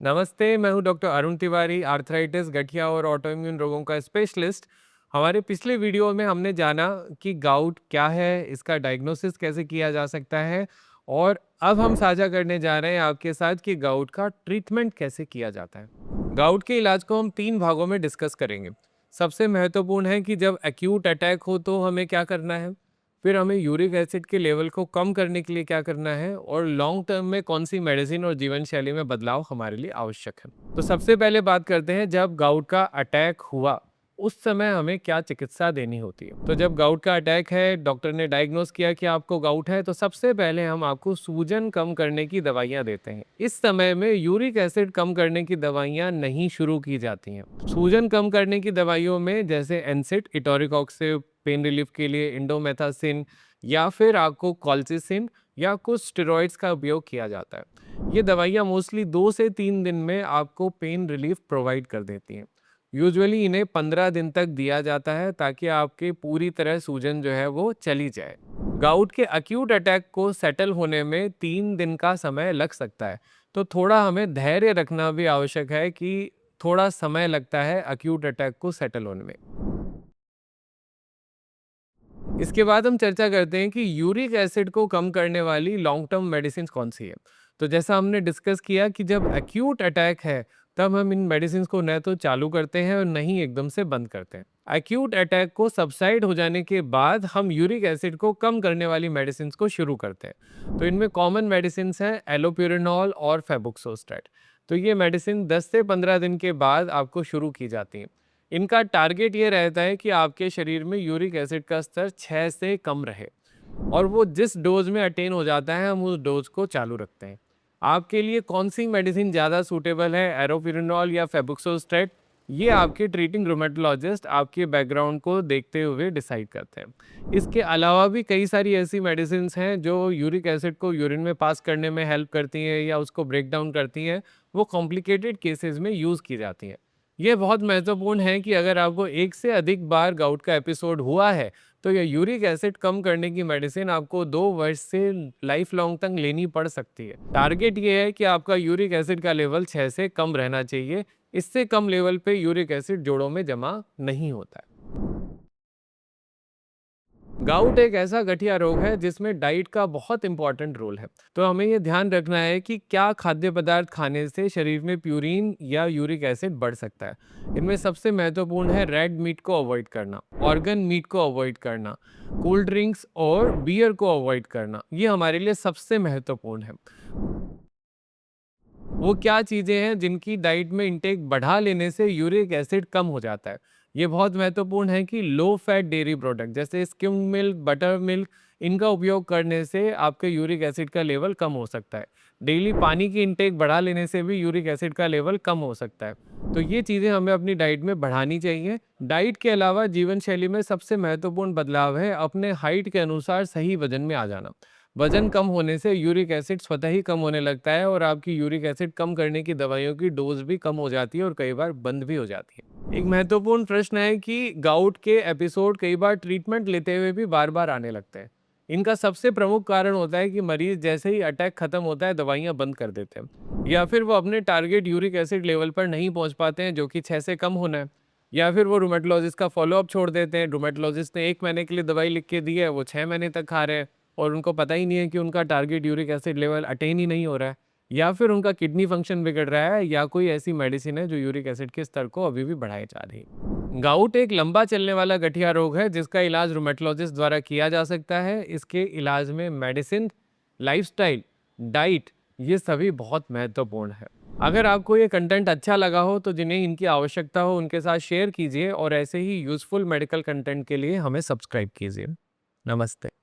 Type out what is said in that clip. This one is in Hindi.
नमस्ते, मैं हूं डॉक्टर अरुण तिवारी, आर्थराइटिस, गठिया और ऑटोइम्यून रोगों का स्पेशलिस्ट। हमारे पिछले वीडियो में हमने जाना कि गाउट क्या है, इसका डायग्नोसिस कैसे किया जा सकता है और अब हम साझा करने जा रहे हैं आपके साथ कि गाउट का ट्रीटमेंट कैसे किया जाता है। गाउट के इलाज को हम 3 भागों में डिस्कस करेंगे। सबसे महत्वपूर्ण है कि जब एक्यूट अटैक हो तो हमें क्या करना है, फिर हमें यूरिक एसिड के लेवल को कम करने के लिए क्या करना है और लॉन्ग टर्म में कौन सी मेडिसिन और जीवन शैली में बदलाव हमारे लिए आवश्यक है। तो सबसे पहले बात करते हैं, जब गाउट का अटैक हुआ उस समय हमें क्या चिकित्सा देनी होती है। तो जब गाउट का अटैक है, डॉक्टर ने डायग्नोस किया कि आपको गाउट है, तो सबसे पहले हम आपको सूजन कम करने की दवाइयां देते हैं। इस समय में यूरिक एसिड कम करने की दवाइयां नहीं शुरू की जाती हैं। सूजन कम करने की दवाइयों में जैसे एनसिड, इटोरिकॉक्सिब, पेन रिलीफ के लिए इंडोमेथासिन या फिर आपको कॉल्चिसिन या कुछ स्टेरॉइड्स का उपयोग किया जाता है। ये दवाइयाँ मोस्टली 2 से 3 दिन में आपको पेन रिलीफ प्रोवाइड कर देती हैं। यूजुअली इन्हें 15 दिन तक दिया जाता है ताकि आपके पूरी तरह सूजन जो है वो चली जाए। गाउट के अक्यूट अटैक को सेटल होने में 3 दिन का समय लग सकता है, तो थोड़ा हमें धैर्य रखना भी आवश्यक है कि थोड़ा समय लगता है अक्यूट अटैक को सेटल होने में। इसके बाद हम चर्चा करते हैं कि यूरिक एसिड को कम करने वाली लॉन्ग टर्म मेडिसिन कौन सी है। तो जैसा हमने डिस्कस किया कि जब एक्यूट अटैक है, तब हम इन मेडिसिन को न तो चालू करते हैं और न ही एकदम से बंद करते हैं। एक्यूट अटैक को सबसाइड हो जाने के बाद हम यूरिक एसिड को कम करने वाली मेडिसिन को शुरू करते हैं। तो इनमें कॉमन मेडिसिन हैं एलोप्यूरिनॉल और फेबुक्सोस्टैट। तो ये मेडिसिन 10 से 15 दिन के बाद आपको शुरू की जाती हैं। इनका टारगेट ये रहता है कि आपके शरीर में यूरिक एसिड का स्तर 6 से कम रहे और वो जिस डोज में अटेन हो जाता है हम उस डोज को चालू रखते हैं। आपके लिए कौन सी मेडिसिन ज़्यादा सूटेबल है, एरोपिरिनॉल या फेबुक्सोस्टैट, ये आपके ट्रीटिंग रोमेटोलॉजिस्ट आपके बैकग्राउंड को देखते हुए डिसाइड करते हैं। इसके अलावा भी कई सारी ऐसी मेडिसिन हैं जो यूरिक एसिड को यूरिन में पास करने में हेल्प करती हैं या उसको ब्रेक डाउन करती हैं। वो कॉम्प्लिकेटेड केसेस में यूज़ की जाती हैं। ये बहुत महत्वपूर्ण है कि अगर आपको एक से अधिक बार गाउट का एपिसोड हुआ है, तो ये यूरिक एसिड कम करने की मेडिसिन आपको 2 वर्ष से लाइफ लॉन्ग तक लेनी पड़ सकती है। टारगेट ये है कि आपका यूरिक एसिड का लेवल 6 से कम रहना चाहिए। इससे कम लेवल पे यूरिक एसिड जोड़ों में जमा नहीं होता है। गाउट एक ऐसा गठिया रोग है जिसमें डाइट का बहुत इंपॉर्टेंट रोल है। तो हमें ये ध्यान रखना है कि क्या खाद्य पदार्थ खाने से शरीर में प्यूरिन या यूरिक एसिड बढ़ सकता है। इनमें सबसे महत्वपूर्ण है रेड मीट को अवॉइड करना, ऑर्गन मीट को अवॉइड करना, कोल्ड ड्रिंक्स और बियर को अवॉइड करना। ये हमारे लिए सबसे महत्वपूर्ण है। वो क्या चीज़ें हैं जिनकी डाइट में इंटेक बढ़ा लेने से यूरिक एसिड कम हो जाता है। ये बहुत महत्वपूर्ण है कि लो फैट डेयरी प्रोडक्ट जैसे स्किम मिल्क, बटर मिल्क, इनका उपयोग करने से आपके यूरिक एसिड का लेवल कम हो सकता है। डेली पानी की इंटेक बढ़ा लेने से भी यूरिक एसिड का लेवल कम हो सकता है। तो ये चीज़ें हमें अपनी डाइट में बढ़ानी चाहिए। डाइट के अलावा जीवन शैली में सबसे महत्वपूर्ण बदलाव है अपने हाइट के अनुसार सही वजन में आ जाना। वजन कम होने से यूरिक एसिड स्वतः ही कम होने लगता है और आपकी यूरिक एसिड कम करने की दवाइयों की डोज भी कम हो जाती है और कई बार बंद भी हो जाती है। एक महत्वपूर्ण प्रश्न है कि गाउट के एपिसोड कई बार ट्रीटमेंट लेते हुए भी बार बार आने लगते हैं। इनका सबसे प्रमुख कारण होता है कि मरीज जैसे ही अटैक खत्म होता है दवाइयां बंद कर देते हैं, या फिर वो अपने टारगेट यूरिक एसिड लेवल पर नहीं पहुंच पाते हैं जो कि 6 से कम होना है, या फिर वो रोमेटोलॉजिस्ट का फॉलोअप छोड़ देते हैं। रोमेटोलॉजिस्ट ने 1 महीने के लिए दवाई लिख के दी है, वो 6 महीने तक खा रहे हैं और उनको पता ही नहीं है कि उनका target uric acid level attain ही नहीं हो रहा है, या फिर उनका किडनी फंक्शन बिगड़ रहा है, या कोई ऐसी मेडिसिन है जो यूरिक एसिड के स्तर को अभी भी बढ़ाई जा रही है। गाउट एक लंबा चलने वाला गठिया रोग है जिसका इलाज रोमेटोलॉजिस्ट द्वारा किया जा सकता है। इसके इलाज में मेडिसिन, लाइफस्टाइल, डाइट, ये सभी बहुत महत्वपूर्ण है। अगर आपको ये कंटेंट अच्छा लगा हो तो जिन्हें इनकी आवश्यकता हो उनके साथ शेयर कीजिए और ऐसे ही यूजफुल मेडिकल कंटेंट के लिए हमें सब्सक्राइब कीजिए। नमस्ते।